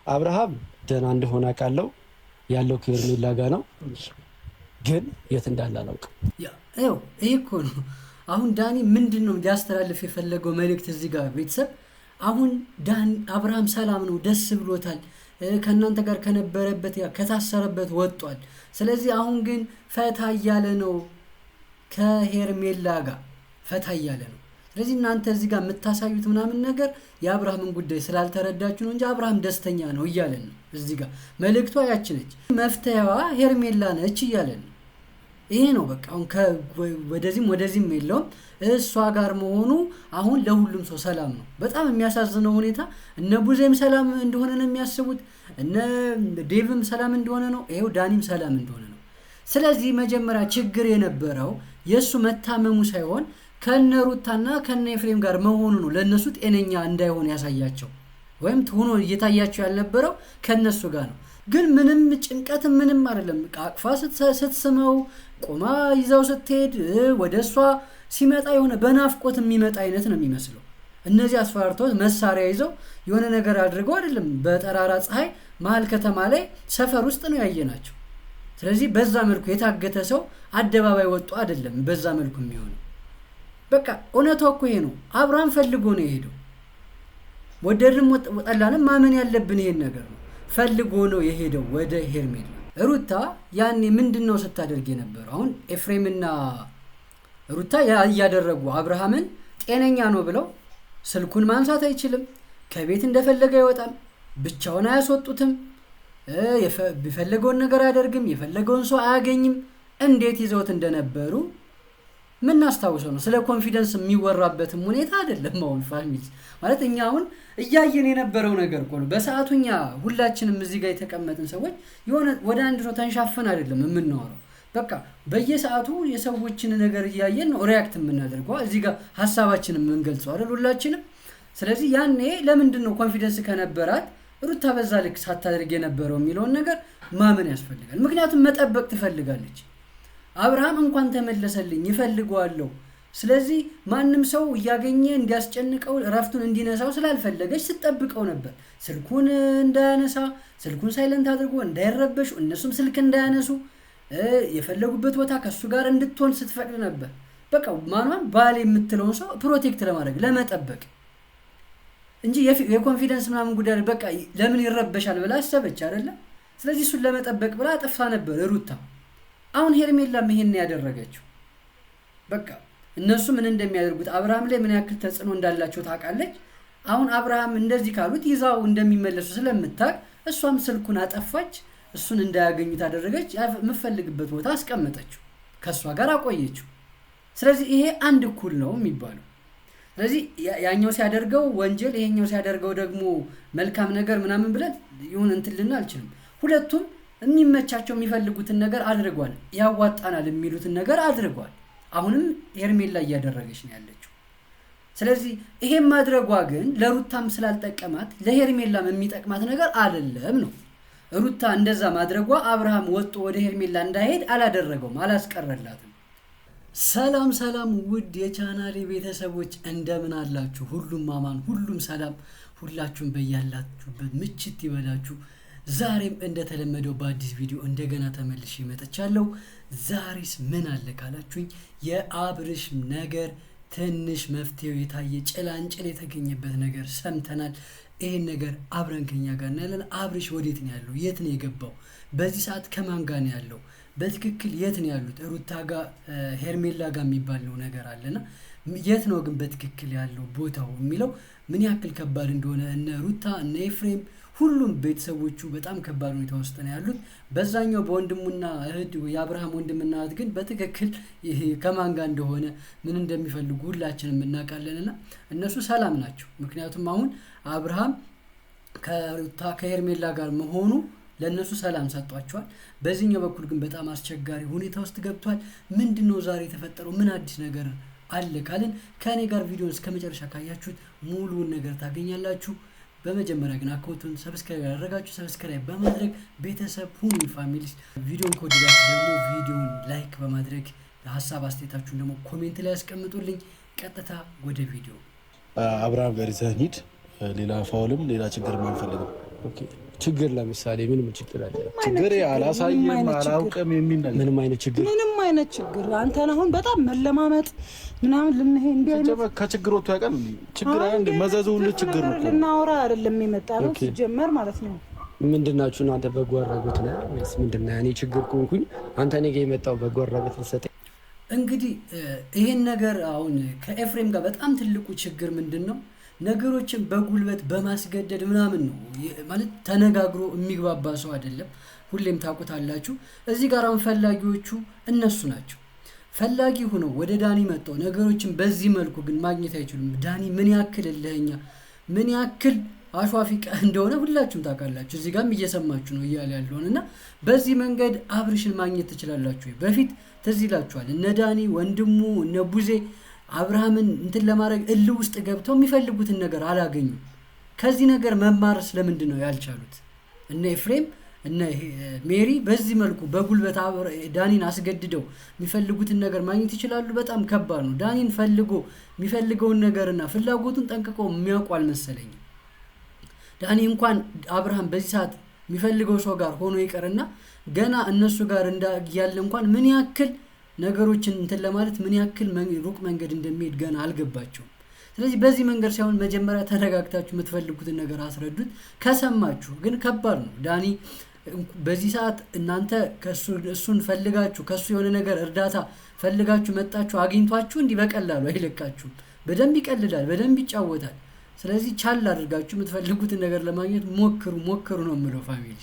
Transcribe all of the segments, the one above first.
አብርሃም ደህና እንደሆነ አውቃለሁ። ያለው ከሄርሜላ ጋር ነው፣ ግን የት እንዳለ አላውቅም። ይኸው ይሄ እኮ ነው አሁን ዳኒ ምንድን ነው ሊያስተላልፍ የፈለገው መልእክት እዚህ ጋር ቤተሰብ። አሁን አብርሃም ሰላም ነው፣ ደስ ብሎታል፣ ከእናንተ ጋር ከነበረበት ከታሰረበት ወጥቷል። ስለዚህ አሁን ግን ፈታ እያለ ነው፣ ከሄርሜላ ጋር ፈታ እያለ ነው። ስለዚህ እናንተ እዚህ ጋር የምታሳዩት ምናምን ነገር የአብርሃምን ጉዳይ ስላልተረዳችሁ ነው እንጂ አብርሃም ደስተኛ ነው እያለን ነው። እዚህ ጋር መልእክቷ ያች ነች፣ መፍትሄዋ ሄርሜላ ነች እያለን ነው። ይሄ ነው በቃ። አሁን ወደዚህም የለውም። እሷ ጋር መሆኑ አሁን ለሁሉም ሰው ሰላም ነው። በጣም የሚያሳዝነው ሁኔታ እነ ቡዜም ሰላም እንደሆነ ነው የሚያስቡት፣ እነ ዴቭም ሰላም እንደሆነ ነው፣ ይሄው ዳኒም ሰላም እንደሆነ ነው። ስለዚህ መጀመሪያ ችግር የነበረው የእሱ መታመሙ ሳይሆን ከነ ሩታና ከነ ኤፍሬም ጋር መሆኑ ነው። ለእነሱ ጤነኛ እንዳይሆን ያሳያቸው ወይም ሆኖ እየታያቸው ያልነበረው ከነሱ ጋር ነው። ግን ምንም ጭንቀት ምንም አይደለም። አቅፋ ስትስመው ቆማ ይዛው ስትሄድ ወደ እሷ ሲመጣ የሆነ በናፍቆት የሚመጣ አይነት ነው የሚመስለው። እነዚህ አስፈራርተው መሳሪያ ይዘው የሆነ ነገር አድርገው አይደለም። በጠራራ ፀሐይ መሀል ከተማ ላይ ሰፈር ውስጥ ነው ያየናቸው። ስለዚህ በዛ መልኩ የታገተ ሰው አደባባይ ወጡ አይደለም በዛ መልኩ የሚሆነው። በቃ እውነታው እኮ ይሄ ነው። አብርሃም ፈልጎ ነው የሄደው። ወደድንም ጠላንም ማመን ያለብን ይሄን ነገር ነው። ፈልጎ ነው የሄደው ወደ ሄርሜላ። ሩታ ያኔ ምንድነው ስታደርግ የነበረው? አሁን ኤፍሬምና ሩታ ያደረጉ አብርሃምን ጤነኛ ነው ብለው ስልኩን ማንሳት አይችልም፣ ከቤት እንደፈለገ አይወጣም፣ ብቻውን አያስወጡትም፣ የፈለገውን ነገር አያደርግም፣ የፈለገውን ሰው አያገኝም። እንዴት ይዘውት እንደነበሩ ምናስታውሰው ነው። ስለ ኮንፊደንስ የሚወራበትም ሁኔታ አይደለም። አሁን ፋሚሊ ማለት እኛ አሁን እያየን የነበረው ነገር እኮ ነው። በሰዓቱ እኛ ሁላችንም እዚህ ጋር የተቀመጥን ሰዎች የሆነ ወደ አንድ ሰው ተንሻፈን አይደለም የምናወራው። በቃ በየሰዓቱ የሰዎችን ነገር እያየን ነው ሪያክት የምናደርገው፣ እዚህ ጋር ሀሳባችንን የምንገልጸው አይደል ሁላችንም። ስለዚህ ያኔ ለምንድን ነው ኮንፊደንስ ከነበራት ሩታ በዛ ልክ ሳታደርግ የነበረው የሚለውን ነገር ማመን ያስፈልጋል። ምክንያቱም መጠበቅ ትፈልጋለች። አብርሃም እንኳን ተመለሰልኝ ይፈልገዋለሁ። ስለዚህ ማንም ሰው እያገኘ እንዲያስጨንቀው እረፍቱን እንዲነሳው ስላልፈለገች ስትጠብቀው ነበር። ስልኩን እንዳያነሳ፣ ስልኩን ሳይለንት አድርጎ እንዳይረበሹ፣ እነሱም ስልክ እንዳያነሱ የፈለጉበት ቦታ ከሱ ጋር እንድትሆን ስትፈቅድ ነበር። በቃ ማኗን ባል የምትለውን ሰው ፕሮቴክት ለማድረግ ለመጠበቅ እንጂ የኮንፊደንስ ምናምን ጉዳይ በቃ ለምን ይረበሻል ብላ አሰበች አይደለ? ስለዚህ እሱን ለመጠበቅ ብላ አጠፋ ነበር ሩታ። አሁን ሄርሜላም ይሄን ያደረገችው በቃ እነሱ ምን እንደሚያደርጉት አብርሃም ላይ ምን ያክል ተጽዕኖ እንዳላቸው ታውቃለች። አሁን አብርሃም እንደዚህ ካሉት ይዛው እንደሚመለሱ ስለምታውቅ እሷም ስልኩን አጠፋች፣ እሱን እንዳያገኙት አደረገች፣ የምትፈልግበት ቦታ አስቀመጠችው፣ ከእሷ ጋር አቆየችው። ስለዚህ ይሄ አንድ እኩል ነው የሚባለው። ስለዚህ ያኛው ሲያደርገው ወንጀል፣ ይሄኛው ሲያደርገው ደግሞ መልካም ነገር ምናምን ብለን ይሁን እንትን ልና አልችልም። ሁለቱም የሚመቻቸው የሚፈልጉትን ነገር አድርጓል፣ ያዋጣናል የሚሉትን ነገር አድርጓል። አሁንም ሄርሜላ እያደረገች ነው ያለችው። ስለዚህ ይሄን ማድረጓ ግን ለሩታም ስላልጠቀማት ለሄርሜላም የሚጠቅማት ነገር አይደለም ነው። ሩታ እንደዛ ማድረጓ አብርሃም ወጥቶ ወደ ሄርሜላ እንዳይሄድ አላደረገውም፣ አላስቀረላትም። ሰላም ውድ የቻናሌ ቤተሰቦች እንደምን አላችሁ? ሁሉም አማን፣ ሁሉም ሰላም፣ ሁላችሁም በያላችሁበት ምችት ይበላችሁ። ዛሬም እንደተለመደው በአዲስ ቪዲዮ እንደገና ተመልሼ መጥቻለሁ። ዛሬስ ምን አለ ካላችሁኝ የአብርሽ ነገር ትንሽ መፍትሄው የታየ ጭላንጭል የተገኘበት ነገር ሰምተናል። ይሄን ነገር አብረን ከኛ ጋር እናያለን። አብርሽ ወዴት ነው ያለው? የት ነው የገባው? በዚህ ሰዓት ከማን ጋር ነው ያለው? በትክክል የት ነው ያሉት? ሩታ ጋር ሄርሜላ ጋር የሚባል ነው ነገር አለና የት ነው ግን በትክክል ያለው ቦታው የሚለው ምን ያክል ከባድ እንደሆነ እነ ሩታ እነ ኤፍሬም ሁሉም ቤተሰቦቹ በጣም ከባድ ሁኔታ ውስጥ ነው ያሉት። በዛኛው በወንድሙና እህት የአብርሃም ወንድምና እህት ግን በትክክል ከማን ጋር እንደሆነ ምን እንደሚፈልጉ ሁላችንም እናውቃለንና እነሱ ሰላም ናቸው። ምክንያቱም አሁን አብርሃም ከሩታ ከሄርሜላ ጋር መሆኑ ለነሱ ሰላም ሰጥቷቸዋል። በዚህኛው በኩል ግን በጣም አስቸጋሪ ሁኔታ ውስጥ ገብቷል። ምንድነው ዛሬ የተፈጠረው? ምን አዲስ ነገር አለ ካልን ከኔ ጋር ቪዲዮን እስከመጨረሻ ካያችሁት ሙሉውን ነገር ታገኛላችሁ። በመጀመሪያ ግን አካውንቱን ሰብስክራይብ ያደረጋችሁ ሰብስክራይብ በማድረግ ቤተሰብ ሁኑ ፋሚሊስ። ቪዲዮን ከወደዳችሁ ደግሞ ቪዲዮን ላይክ በማድረግ ሀሳብ አስተያየታችሁን ደግሞ ኮሜንት ላይ ያስቀምጡልኝ። ቀጥታ ወደ ቪዲዮ። አብርሃም ጋር ይዘህ ሂድ። ሌላ ፋውልም ሌላ ችግር አንፈልግም። ኦኬ ችግር ለምሳሌ ምን ችግር አለ? ችግር አላሳየም አላውቅም የሚል ነገር ምንም አይነት ችግር አንተ አሁን በጣም መለማመጥ ምናምን ልንሄድ እንዴ ከችግር ወጥቶ ያውቃል ችግር አንድ መዘዙ ሁሉ ችግር ነው ልናወራ አይደለም የመጣው ሲጀመር ማለት ነው። ምንድናችሁ እናንተ በጎ አድራጎት ነው ወይስ ምንድነው? እኔ ችግር ኮንኩኝ አንተ እኔ ጋር የመጣው በጎ አድራጎት ልሰጠኝ? እንግዲህ ይሄን ነገር አሁን ከኤፍሬም ጋር በጣም ትልቁ ችግር ምንድነው? ነገሮችን በጉልበት በማስገደድ ምናምን ነው ማለት ተነጋግሮ የሚግባባ ሰው አይደለም። ሁሌም ታውቁታላችሁ። እዚህ ጋር አሁን ፈላጊዎቹ እነሱ ናቸው። ፈላጊ ሆኖ ወደ ዳኒ መጣው ነገሮችን በዚህ መልኩ ግን ማግኘት አይችሉም። ዳኒ ምን ያክል እልህኛ ምን ያክል አሿፊቃ እንደሆነ ሁላችሁም ታውቃላችሁ። እዚህ ጋርም እየሰማችሁ ነው እያለ ያለውን እና በዚህ መንገድ አብርሽን ማግኘት ትችላላችሁ። በፊት ትዝ ይላችኋል እነ ዳኒ ወንድሙ እነ ቡዜ አብርሃምን እንትን ለማድረግ እልህ ውስጥ ገብተው የሚፈልጉትን ነገር አላገኙም። ከዚህ ነገር መማር ስለምንድን ነው ያልቻሉት? እነ ኤፍሬም እነ ሜሪ በዚህ መልኩ በጉልበት ዳኒን አስገድደው የሚፈልጉትን ነገር ማግኘት ይችላሉ? በጣም ከባድ ነው። ዳኒን ፈልጎ የሚፈልገውን ነገርና ፍላጎቱን ጠንቅቀው የሚያውቁ አልመሰለኝም። ዳኒ እንኳን አብርሃም በዚህ ሰዓት የሚፈልገው ሰው ጋር ሆኖ ይቀርና ገና እነሱ ጋር ያለ እንኳን ምን ያክል ነገሮችን እንትን ለማለት ምን ያክል ሩቅ መንገድ እንደሚሄድ ገና አልገባቸውም። ስለዚህ በዚህ መንገድ ሳይሆን መጀመሪያ ተረጋግታችሁ የምትፈልጉትን ነገር አስረዱት። ከሰማችሁ ግን ከባድ ነው። ዳኒ በዚህ ሰዓት እናንተ እሱን ፈልጋችሁ ከሱ የሆነ ነገር እርዳታ ፈልጋችሁ መጣችሁ አግኝቷችሁ እንዲህ በቀላሉ አይለቃችሁም። በደንብ ይቀልዳል፣ በደንብ ይጫወታል። ስለዚህ ቻል አድርጋችሁ የምትፈልጉትን ነገር ለማግኘት ሞክሩ ነው የምለው። ፋሚሊ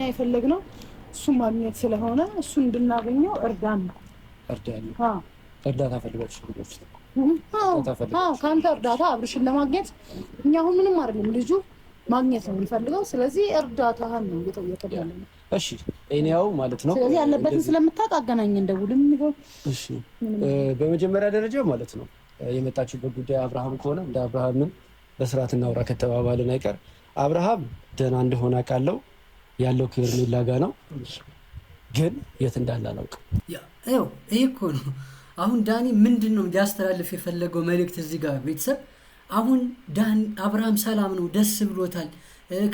የፈለግነው እሱን ማግኘት ስለሆነ እሱን እንድናገኘው እርዳን ነው። እርዳታ ፈልጋችሁ ከአንተ እርዳታ አብርሽን ለማግኘት እኛ አሁን ምንም አይደለም፣ ልጁ ማግኘት ነው የሚፈልገው። ስለዚህ እርዳታህን ነው እየጠየቅን ያለነው። እሺ እኔው ማለት ነው። ስለዚህ ያለበትን ስለምታውቅ አገናኘን፣ ደውልም ይሆን። እሺ በመጀመሪያ ደረጃ ማለት ነው የመጣችሁበት ጉዳይ አብርሃም ከሆነ እንደ አብርሃምን በስርዓት እናውራ ከተባባልን አይቀር አብርሃም ደህና እንደሆነ አውቃለሁ። ያለው ከሄርሜላ ጋር ነው፣ ግን የት እንዳለ አላውቅም። ይኸው ይሄ እኮ ነው አሁን ዳኒ ምንድን ነው ሊያስተላልፍ የፈለገው መልእክት እዚህ ጋር ቤተሰብ። አሁን አብርሃም ሰላም ነው፣ ደስ ብሎታል።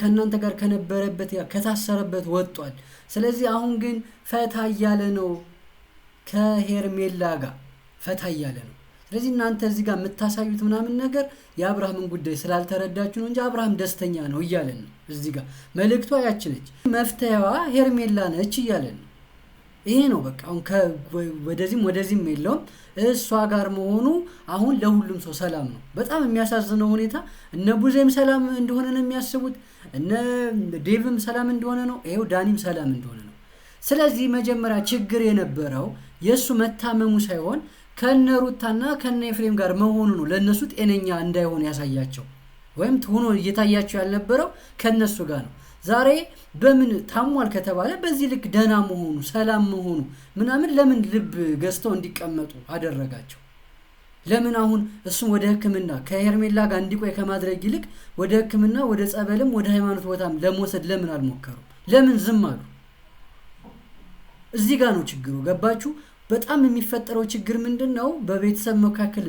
ከእናንተ ጋር ከነበረበት ከታሰረበት ወጥቷል። ስለዚህ አሁን ግን ፈታ እያለ ነው፣ ከሄርሜላ ጋር ፈታ እያለ ነው። ስለዚህ እናንተ እዚህ ጋር የምታሳዩት ምናምን ነገር የአብርሃምን ጉዳይ ስላልተረዳችሁ ነው እንጂ አብርሃም ደስተኛ ነው እያለን ነው። እዚህ ጋር መልእክቷ ያች ነች፣ መፍትሄዋ ሄርሜላ ነች እያለን ነው። ይሄ ነው በቃ። አሁን ወደዚህም የለውም። እሷ ጋር መሆኑ አሁን ለሁሉም ሰው ሰላም ነው። በጣም የሚያሳዝነው ሁኔታ እነ ቡዜም ሰላም እንደሆነ ነው የሚያስቡት፣ እነ ዴቭም ሰላም እንደሆነ ነው፣ ይሄው ዳኒም ሰላም እንደሆነ ነው። ስለዚህ መጀመሪያ ችግር የነበረው የእሱ መታመሙ ሳይሆን ከነ ሩታና ከነ ኤፍሬም ጋር መሆኑ ነው። ለእነሱ ጤነኛ እንዳይሆን ያሳያቸው ወይም ሆኖ እየታያቸው ያልነበረው ከነሱ ጋር ነው። ዛሬ በምን ታሟል ከተባለ በዚህ ልክ ደህና መሆኑ ሰላም መሆኑ ምናምን ለምን ልብ ገዝተው እንዲቀመጡ አደረጋቸው? ለምን አሁን እሱም ወደ ሕክምና ከሄርሜላ ጋር እንዲቆይ ከማድረግ ይልቅ ወደ ሕክምና ወደ ጸበልም ወደ ሃይማኖት ቦታም ለመውሰድ ለምን አልሞከሩም? ለምን ዝም አሉ? እዚህ ጋር ነው ችግሩ። ገባችሁ? በጣም የሚፈጠረው ችግር ምንድን ነው? በቤተሰብ መካከል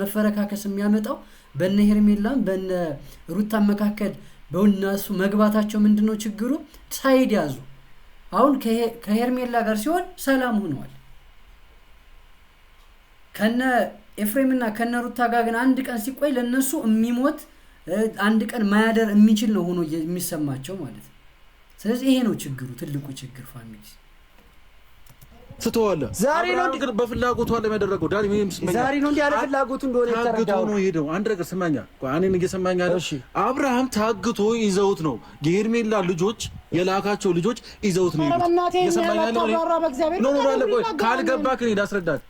መፈረካከስ የሚያመጣው በነ ሄርሜላም በነ ሩታም መካከል በእነሱ መግባታቸው ምንድን ነው ችግሩ? ሳይድ ያዙ። አሁን ከሄርሜላ ጋር ሲሆን ሰላም ሆነዋል። ከነ ኤፍሬምና ከነ ሩታ ጋር ግን አንድ ቀን ሲቆይ ለነሱ የሚሞት አንድ ቀን ማያደር የሚችል ነው ሆኖ የሚሰማቸው ማለት ነው። ስለዚህ ይሄ ነው ችግሩ፣ ትልቁ ችግር ፋሚሊ ፍቶዋለ ዛሬ ነው ግን በፍላጎቱ አለ ያደረገው ዳኒ ምንም ስመኛ ዛሬ ነው እንዴ ያለ ፍላጎቱ እንደሆነ ታግቶ ነው ሄደው። አንድ ነገር ስመኛ እኔን እየሰማኝ አይደል? አብርሃም ታግቶ ይዘውት ነው የሄርሜላ ልጆች የላካቸው ልጆች ይዘውት ነው እየሰማኝ አይደል? ነው ካልገባክ እኔ ላስረዳት።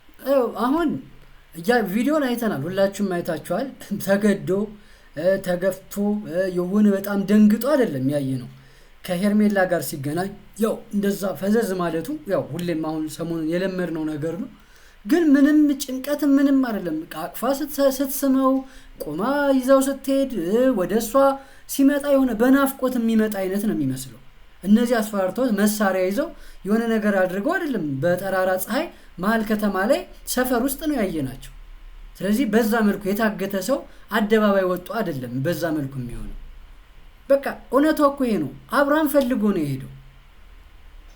አሁን ቪዲዮን አይተናል፣ ሁላችሁም አይታችኋል። ተገዶ ተገፍቶ የሆነ በጣም ደንግጦ አይደለም ያየ ነው። ከሄርሜላ ጋር ሲገናኝ ያው እንደዛ ፈዘዝ ማለቱ ያው ሁሌም አሁን ሰሞኑን የለመድነው ነገር ነው። ግን ምንም ጭንቀት ምንም አይደለም። አቅፋ ስትስመው ቆማ ይዛው ስትሄድ ወደ እሷ ሲመጣ የሆነ በናፍቆት የሚመጣ አይነት ነው የሚመስለው። እነዚህ አስፈራርተውት መሳሪያ ይዘው የሆነ ነገር አድርገው አይደለም። በጠራራ ፀሐይ መሀል ከተማ ላይ ሰፈር ውስጥ ነው ያየናቸው። ስለዚህ በዛ መልኩ የታገተ ሰው አደባባይ ወጡ አይደለም በዛ መልኩ የሚሆነው። በቃ እውነታው እኮ ይሄ ነው። አብርሃም ፈልጎ ነው የሄደው።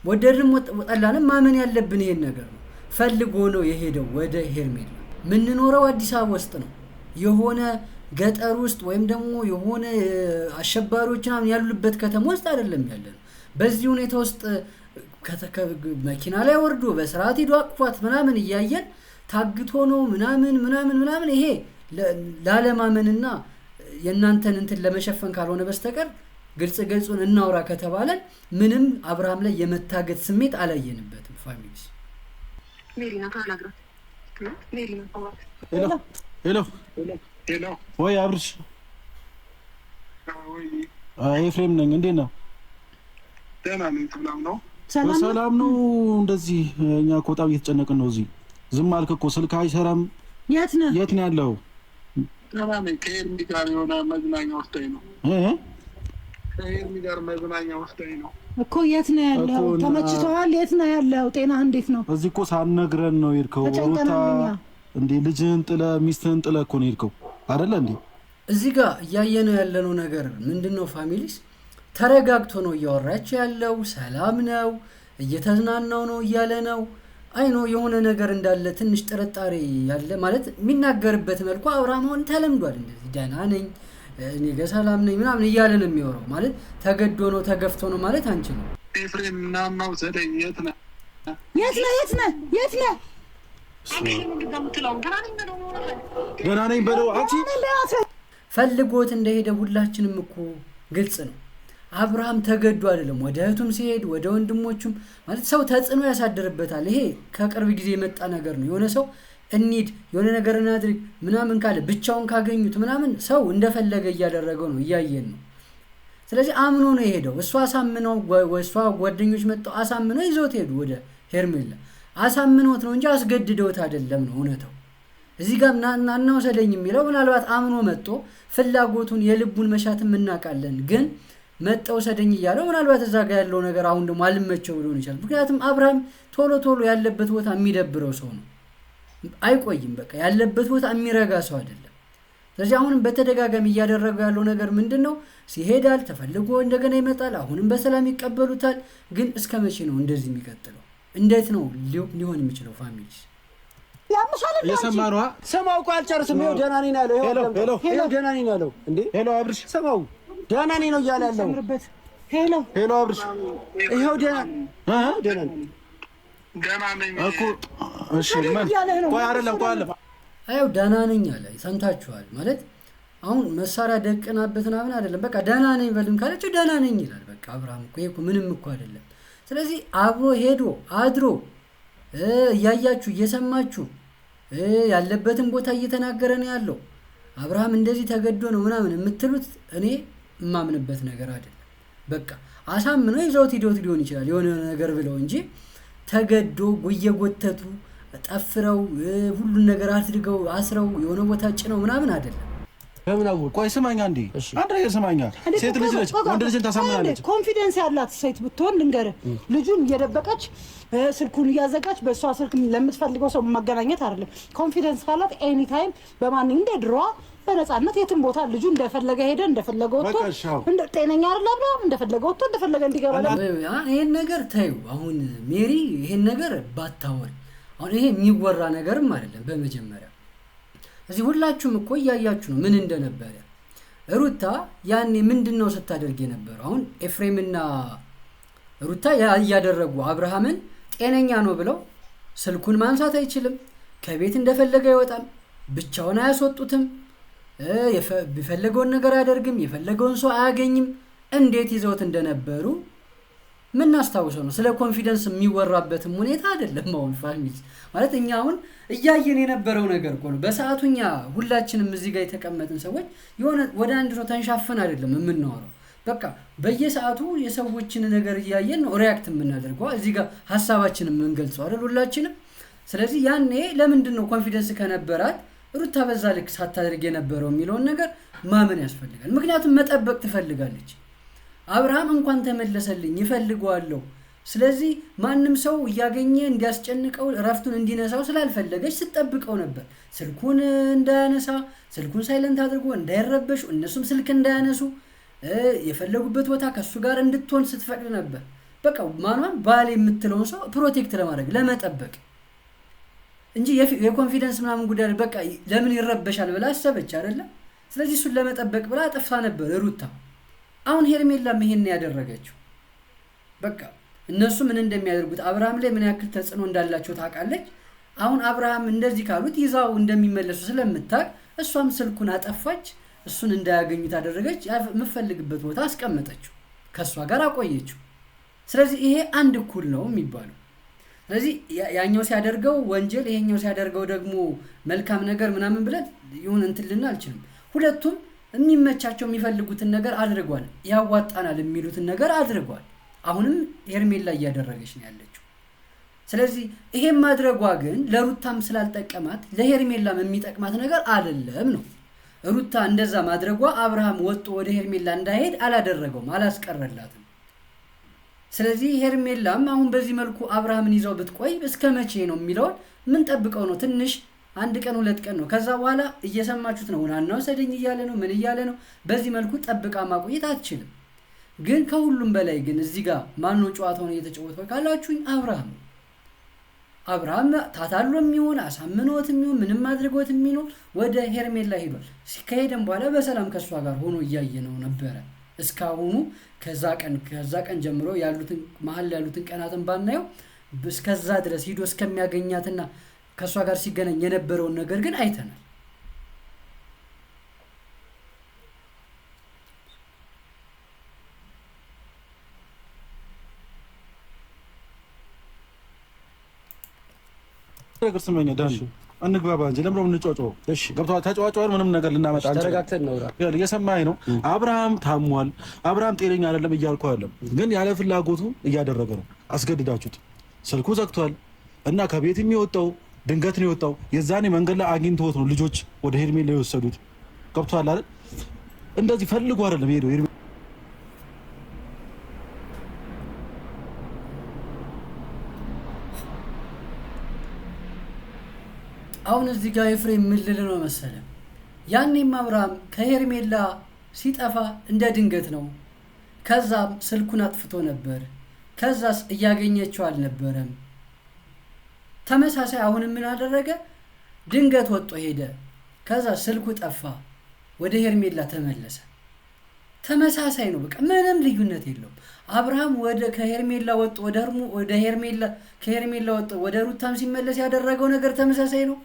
ወደድንም ጠላንም ማመን ያለብን ይሄን ነገር ነው። ፈልጎ ነው የሄደው ወደ ሄርሜላ። የምንኖረው አዲስ አበባ ውስጥ ነው። የሆነ ገጠር ውስጥ ወይም ደግሞ የሆነ አሸባሪዎች ምናምን ያሉበት ከተማ ውስጥ አይደለም ያለነው። በዚህ ሁኔታ ውስጥ መኪና ላይ ወርዶ በስርዓት ሄዶ አቅፏት ምናምን እያየን ታግቶ ነው ምናምን ይሄ ላለማመንና የእናንተን እንትን ለመሸፈን ካልሆነ በስተቀር ግልጹን እናውራ ከተባለን ምንም አብርሃም ላይ የመታገት ስሜት አላየንበትም። ፋሚሊስ ሄሎ ወይ አብርሽ ኤፍሬም ነኝ። እንዴት ነው? ደህና ነኝ። ሰላም ነው። እንደዚህ እኛ እኮ በጣም እየተጨነቅን ነው። እዚህ ዝም አልክ እኮ ስልክ አይሰራም። የት ነው ያለው? ከኤርሚ ጋር የሆነ መዝናኛ ወስደኝ ነው። ከኤርሚ ጋር መዝናኛ ወስደኝ ነው እኮ። የት ነው ያለው? ተመችቶሃል? የት ነው ያለው? ጤናህ እንዴት ነው? እዚህ እኮ ሳትነግረን ነው የሄድከው። እንዴ ልጅህን ጥለህ ሚስትህን ጥለህ እኮ ነው የሄድከው አይደለ እንዴ? እዚህ ጋር እያየነው ያለነው ነገር ምንድነው? ፋሚሊስ ተረጋግቶ ነው እያወራችሁ ያለው። ሰላም ነው፣ እየተዝናናው ነው እያለ ነው። አይኖ የሆነ ነገር እንዳለ ትንሽ ጥርጣሬ ያለ ማለት የሚናገርበት መልኩ አብርሃም አሁን ተለምዷል። እንደዚህ ደህና ነኝ እኔ ጋር ሰላም ነኝ ምናምን እያለ ነው የሚወራው። ማለት ተገዶ ነው ተገፍቶ ነው ማለት አንችልም። ኤፍሬም ምናምን ውሰደኝ። የት ነህ? ደህና ነኝ በለው። ፈልጎት እንደሄደ ሁላችንም እኮ ግልጽ ነው። አብርሃም ተገዶ አይደለም። ወደ እህቱም ሲሄድ ወደ ወንድሞቹም ማለት ሰው ተጽዕኖ ያሳድርበታል። ይሄ ከቅርብ ጊዜ የመጣ ነገር ነው። የሆነ ሰው እንሂድ የሆነ ነገር እናድርግ ምናምን ካለ ብቻውን ካገኙት ምናምን ሰው እንደፈለገ እያደረገው ነው፣ እያየን ነው። ስለዚህ አምኖ ነው የሄደው። እሷ ጓደኞች መጥተው አሳምነው ይዘውት ሄዱ ወደ ሄርሜላ። አሳምኖት ነው እንጂ አስገድደውት አይደለም ነው እውነታው። እዚህ ጋር ናና ወሰደኝ የሚለው ምናልባት አምኖ መጥቶ ፍላጎቱን የልቡን መሻትም እናውቃለን። ግን መጣው ሰደኝ እያለው ምናልባት እዛ ጋር ያለው ነገር አሁን ደግሞ አልመቸው ሊሆን ይችላል። ምክንያቱም አብርሃም ቶሎ ያለበት ቦታ የሚደብረው ሰው ነው። አይቆይም። በቃ ያለበት ቦታ የሚረጋ ሰው አይደለም። ስለዚህ አሁንም በተደጋጋሚ እያደረገው ያለው ነገር ምንድነው? ሲሄዳል፣ ተፈልጎ እንደገና ይመጣል። አሁንም በሰላም ይቀበሉታል። ግን እስከ መቼ ነው እንደዚህ የሚቀጥለው? እንዴት ነው ሊሆን የሚችለው? ፋሚሊስ የሰማነው ሰማው እኮ አልጨርስም። ይኸው ደህና ነኝ ያለው። ይኸው ደህና ነኝ ያለው። እንዴ ሄሎ አብርሽ ሰማው ደህና ነኝ ነው እያለ ያለው። ሄሎ አብርሽ ይኸው ደህና ነኝ እኮ። እሺ ምን ቆይ አይደለም ቆይ አለ አይው ደህና ነኝ አለ። ሰምታችኋል ማለት አሁን መሳሪያ ደቅናበት ምናምን አይደለም። በቃ ደህና ነኝ በልም ካለችው ደህና ነኝ ይላል። በቃ አብርሃም እኮ ይሄ ምንም እኮ አይደለም። ስለዚህ አብሮ ሄዶ አድሮ እያያችሁ እየሰማችሁ ያለበትን ቦታ እየተናገረ ነው ያለው። አብርሃም እንደዚህ ተገዶ ነው ምናምን የምትሉት እኔ የማምንበት ነገር አይደለም። በቃ አሳምነው ይዘውት ሊሆን ይችላል የሆነ ነገር ብለው እንጂ ተገዶ እየጎተቱ ጠፍረው ሁሉን ነገር አድርገው አስረው የሆነ ቦታ ጭነው ምናምን አይደለም። ለምን አወቅ? ቆይ ስማኛ እንዴ አንተ የስማኛ ሴት ልጅ ነች፣ ወንድ ልጅን ታሳምናለች። ኮንፊደንስ ያላት ሴት ብትሆን ልንገርህ፣ ልጁን እየደበቀች ስልኩን እያዘጋች በእሷ ስልክ ለምትፈልገው ሰው ማገናኘት አይደለም። ኮንፊደንስ ካላት ኤኒ ታይም በማንኛውም እንደ ድሮዋ በነፃነት የትም ቦታ ልጁ እንደፈለገ ሄደ እንደፈለገ ወጥቶ ጤነኛ አይደለም እንደፈለገ ወጥቶ እንደፈለገ እንዲገባ ይሄን ነገር ታዩ። አሁን ሜሪ ይሄን ነገር ባታወሪ አሁን ይሄ የሚወራ ነገርም አይደለም። በመጀመሪያ እዚህ ሁላችሁም እኮ እያያችሁ ነው ምን እንደነበረ። ሩታ ያኔ ምንድነው ስታደርግ የነበረው? አሁን ኤፍሬምና ሩታ እያደረጉ አብርሃምን ጤነኛ ነው ብለው ስልኩን ማንሳት አይችልም፣ ከቤት እንደፈለገ አይወጣም፣ ብቻውን አያስወጡትም፣ የፈለገውን ነገር አያደርግም፣ የፈለገውን ሰው አያገኝም። እንዴት ይዘውት እንደነበሩ ምናስታውሰው ነው። ስለ ኮንፊደንስ የሚወራበትም ሁኔታ አይደለም። አሁን ፋሚሊ ማለት እኛ አሁን እያየን የነበረው ነገር እኮ ነው። በሰዓቱ እኛ ሁላችንም እዚህ ጋር የተቀመጥን ሰዎች የሆነ ወደ አንድ ሰው ተንሻፈን አይደለም የምናወራው። በቃ በየሰዓቱ የሰዎችን ነገር እያየን ነው ሪያክት የምናደርገው፣ እዚህ ጋር ሀሳባችንን የምንገልጸው አይደል ሁላችንም። ስለዚህ ያኔ ለምንድን ነው ኮንፊደንስ ከነበራት ሩታ በዛ ልክ ሳታደርግ የነበረው የሚለውን ነገር ማመን ያስፈልጋል። ምክንያቱም መጠበቅ ትፈልጋለች። አብርሃም እንኳን ተመለሰልኝ ይፈልገዋለሁ። ስለዚህ ማንም ሰው እያገኘ እንዲያስጨንቀው እረፍቱን እንዲነሳው ስላልፈለገች ስትጠብቀው ነበር። ስልኩን እንዳያነሳ፣ ስልኩን ሳይለንት አድርጎ እንዳይረበሹ፣ እነሱም ስልክ እንዳያነሱ የፈለጉበት ቦታ ከሱ ጋር እንድትሆን ስትፈቅድ ነበር። በቃ ማኗን ባል የምትለውን ሰው ፕሮቴክት ለማድረግ ለመጠበቅ እንጂ የኮንፊደንስ ምናምን ጉዳይ በቃ ለምን ይረበሻል ብላ አሰበች አይደለ? ስለዚህ እሱን ለመጠበቅ ብላ አጠፋ ነበር ሩታ። አሁን ሄርሜላም ይሄን ያደረገችው በቃ እነሱ ምን እንደሚያደርጉት አብርሃም ላይ ምን ያክል ተጽዕኖ እንዳላቸው ታውቃለች። አሁን አብርሃም እንደዚህ ካሉት ይዛው እንደሚመለሱ ስለምታውቅ እሷም ስልኩን አጠፋች፣ እሱን እንዳያገኙት አደረገች፣ የምትፈልግበት ቦታ አስቀመጠችው፣ ከእሷ ጋር አቆየችው። ስለዚህ ይሄ አንድ እኩል ነው የሚባለው። ስለዚህ ያኛው ሲያደርገው ወንጀል ይሄኛው ሲያደርገው ደግሞ መልካም ነገር ምናምን ብለን ይሁን እንትልና አልችልም። ሁለቱም የሚመቻቸው የሚፈልጉትን ነገር አድርጓል፣ ያዋጣናል የሚሉትን ነገር አድርጓል። አሁንም ሄርሜላ እያደረገች ነው ያለችው። ስለዚህ ይሄን ማድረጓ ግን ለሩታም ስላልጠቀማት ለሄርሜላም የሚጠቅማት ነገር አይደለም ነው። ሩታ እንደዛ ማድረጓ አብርሃም ወጥቶ ወደ ሄርሜላ እንዳይሄድ አላደረገውም፣ አላስቀረላትም። ስለዚህ ሄርሜላም አሁን በዚህ መልኩ አብርሃምን ይዘው ብትቆይ እስከ መቼ ነው የሚለውን ምን ጠብቀው ነው? ትንሽ 1 ቀን 2 ቀን ነው። ከዛ በኋላ እየሰማችሁት ነው፣ ናናው ሰደኝ እያለ ነው፣ ምን እያለ ነው። በዚህ መልኩ ጠብቃ ማቆየት አትችልም። ግን ከሁሉም በላይ ግን እዚህ ጋር ማነው ጨዋታውን እየተጫወተው ካላችሁኝ አብርሃም ታታሎ የሚሆን አሳምኖት የሚሆን ምንም አድርጎት የሚሆን ወደ ሄርሜላ ሄዷል። ከሄደም በኋላ በሰላም ከሷ ጋር ሆኖ እያየ ነው ነበረ እስካሁኑ። ከዛ ቀን ጀምሮ ያሉትን መሀል ያሉትን ቀናትን ባናየው እስከዛ ድረስ ሂዶ እስከሚያገኛትና ከሷ ጋር ሲገናኝ የነበረውን ነገር ግን አይተናል። ነገር ስመኛ ዳሽ እንግባባ እንጂ ለምን ነው እንጫጫው? እሺ ገብቷል። ተጫዋጫው ምንም ነገር ልናመጣ አንተ ተረጋግተን ነው እየሰማኸኝ ነው? አብርሃም ታሟል፣ አብርሃም ጤነኛ አይደለም እያልኩ አይደለም፣ ግን ያለ ፍላጎቱ እያደረገ ነው። አስገድዳችሁት ስልኩ ዘግቷል እና ከቤት የሚወጣው ድንገት ነው የወጣው። የዛኔ መንገድ ላይ አግኝተውት ነው ልጆች ወደ ሄርሜላ የወሰዱት። ገብቷል አይደል? እንደዚህ ፈልጎ አይደለም ሄዶ አሁን እዚህ ጋር ኤፍሬም ምን ልል ነው መሰለ፣ ያኔም አብርሃም ከሄርሜላ ሲጠፋ እንደ ድንገት ነው። ከዛም ስልኩን አጥፍቶ ነበር። ከዛስ እያገኘችው አልነበረም። ተመሳሳይ አሁንም ምን አደረገ? ድንገት ወጥቶ ሄደ። ከዛ ስልኩ ጠፋ፣ ወደ ሄርሜላ ተመለሰ። ተመሳሳይ ነው። በቃ ምንም ልዩነት የለውም። አብርሃም ከሄርሜላ ወጥቶ ከሄርሜላ ወጥቶ ወደ ሩታም ሲመለስ ያደረገው ነገር ተመሳሳይ ነው።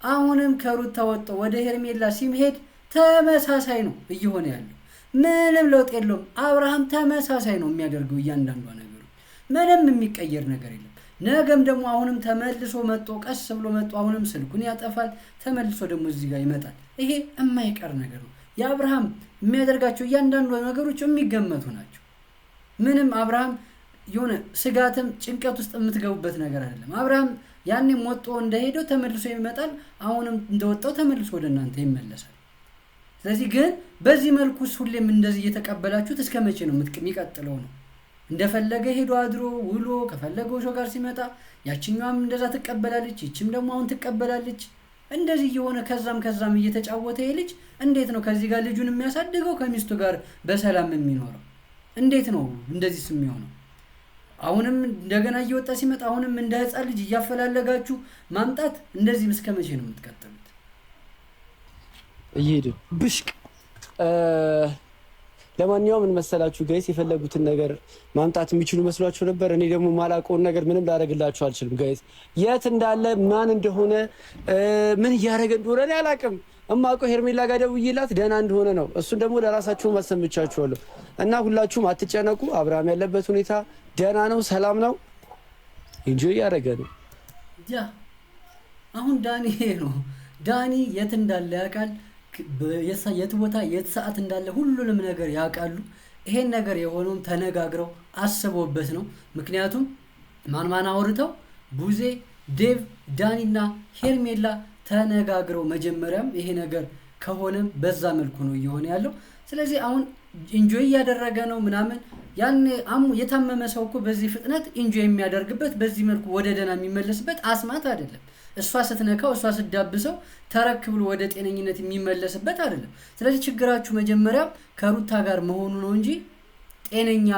አሁንም ከሩታ ወጥቶ ወደ ሄርሜላ ሲሄድ ተመሳሳይ ነው እየሆነ ያለው። ምንም ለውጥ የለውም። አብርሃም ተመሳሳይ ነው የሚያደርገው እያንዳንዷ ነገሩ። ምንም የሚቀየር ነገር የለም። ነገም ደግሞ አሁንም ተመልሶ መጥቶ ቀስ ብሎ መጥቶ አሁንም ስልኩን ያጠፋል። ተመልሶ ደግሞ እዚህ ጋር ይመጣል። ይሄ የማይቀር ነገር ነው። የአብርሃም የሚያደርጋቸው እያንዳንዱ ነገሮች የሚገመቱ ናቸው። ምንም አብርሃም የሆነ ስጋትም ጭንቀት ውስጥ የምትገቡበት ነገር አይደለም። አብርሃም ያኔም ወጥቶ እንደሄደው ተመልሶ ይመጣል። አሁንም እንደወጣው ተመልሶ ወደ እናንተ ይመለሳል። ስለዚህ ግን በዚህ መልኩ ሁሌም እንደዚህ እየተቀበላችሁት እስከ መቼ ነው የሚቀጥለው ነው? እንደፈለገ ሄዶ አድሮ ውሎ ከፈለገው ሰው ጋር ሲመጣ ያችኛዋም እንደዛ ትቀበላለች፣ ይችም ደግሞ አሁን ትቀበላለች። እንደዚህ የሆነ ከዛም እየተጫወተ ልጅ እንዴት ነው ከዚህ ጋር ልጁን የሚያሳድገው ከሚስቱ ጋር በሰላም የሚኖረው? እንዴት ነው እንደዚህ የሚሆነው? አሁንም እንደገና እየወጣ ሲመጣ አሁንም እንደ ህፃን ልጅ እያፈላለጋችሁ ማምጣት እንደዚህ እስከ መቼ ነው የምትቀጥሉት? እየሄድን ብሽቅ ለማንኛውም ምን መሰላችሁ ጋይስ፣ የፈለጉትን ነገር ማምጣት የሚችሉ መስሏችሁ ነበር። እኔ ደግሞ ማላውቀውን ነገር ምንም ላደርግላችሁ አልችልም ጋይስ። የት እንዳለ ማን እንደሆነ ምን እያደረገ እንደሆነ እኔ አላውቅም። እማውቀው ሄርሜላ ጋር ደውዬላት ደህና እንደሆነ ነው። እሱን ደግሞ ለራሳችሁ ማሰምቻችኋለሁ እና ሁላችሁም አትጨነቁ። አብርሃም ያለበት ሁኔታ ደህና ነው፣ ሰላም ነው፣ ኢንጆይ እያደረገ ነው። ያ አሁን ዳኒ ነው። ዳኒ የት እንዳለ ያውቃል። የት ቦታ የት ሰዓት እንዳለ ሁሉንም ነገር ያውቃሉ። ይሄን ነገር የሆነውን ተነጋግረው አስበውበት ነው። ምክንያቱም ማን አውርተው ቡዜ፣ ዴቭ፣ ዳኒና ሄርሜላ ተነጋግረው መጀመሪያም ይሄ ነገር ከሆነም በዛ መልኩ ነው እየሆነ ያለው። ስለዚህ አሁን ኢንጆይ እያደረገ ነው ምናምን። ያን የታመመ ሰው እኮ በዚህ ፍጥነት ኢንጆይ የሚያደርግበት በዚህ መልኩ ወደ ደህና የሚመለስበት አስማት አይደለም። እሷ ስትነካው እሷ ስትዳብሰው ተረክ ብሎ ወደ ጤነኝነት የሚመለስበት አይደለም። ስለዚህ ችግራችሁ መጀመሪያ ከሩታ ጋር መሆኑ ነው እንጂ ጤነኛ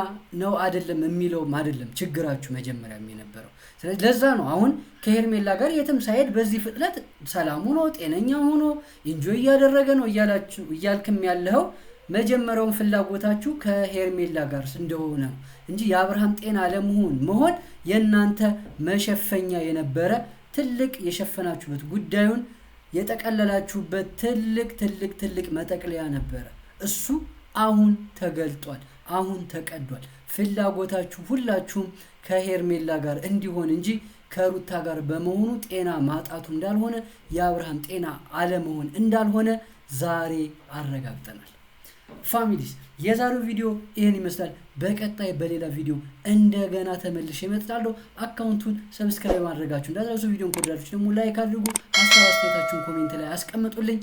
ነው አይደለም የሚለውም አይደለም ችግራችሁ መጀመሪያ የነበረው። ስለዚህ ለዛ ነው አሁን ከሄርሜላ ጋር የትም ሳይሄድ በዚህ ፍጥነት ሰላም ሆኖ ጤነኛ ሆኖ ኢንጆይ እያደረገ ነው እያልክም ያለው መጀመሪያውን ፍላጎታችሁ ከሄርሜላ ጋር እንደሆነ ነው እንጂ የአብርሃም ጤና መሆን የእናንተ መሸፈኛ የነበረ ትልቅ የሸፈናችሁበት ጉዳዩን የጠቀለላችሁበት ትልቅ መጠቅለያ ነበረ። እሱ አሁን ተገልጧል፣ አሁን ተቀዷል። ፍላጎታችሁ ሁላችሁም ከሄርሜላ ጋር እንዲሆን እንጂ ከሩታ ጋር በመሆኑ ጤና ማጣቱ እንዳልሆነ የአብርሃም ጤና አለመሆን እንዳልሆነ ዛሬ አረጋግጠናል። ፋሚሊስ የዛሬው ቪዲዮ ይህን ይመስላል። በቀጣይ በሌላ ቪዲዮ እንደገና ተመልሼ እመጣለሁ። አካውንቱን ሰብስክራይብ ማድረጋችሁ እንዳትረሱ። ቪዲዮን ከወደዳችሁ ደግሞ ላይክ አድርጉ። ሀሳብ አስተያየታችሁን ኮሜንት ላይ አስቀምጡልኝ።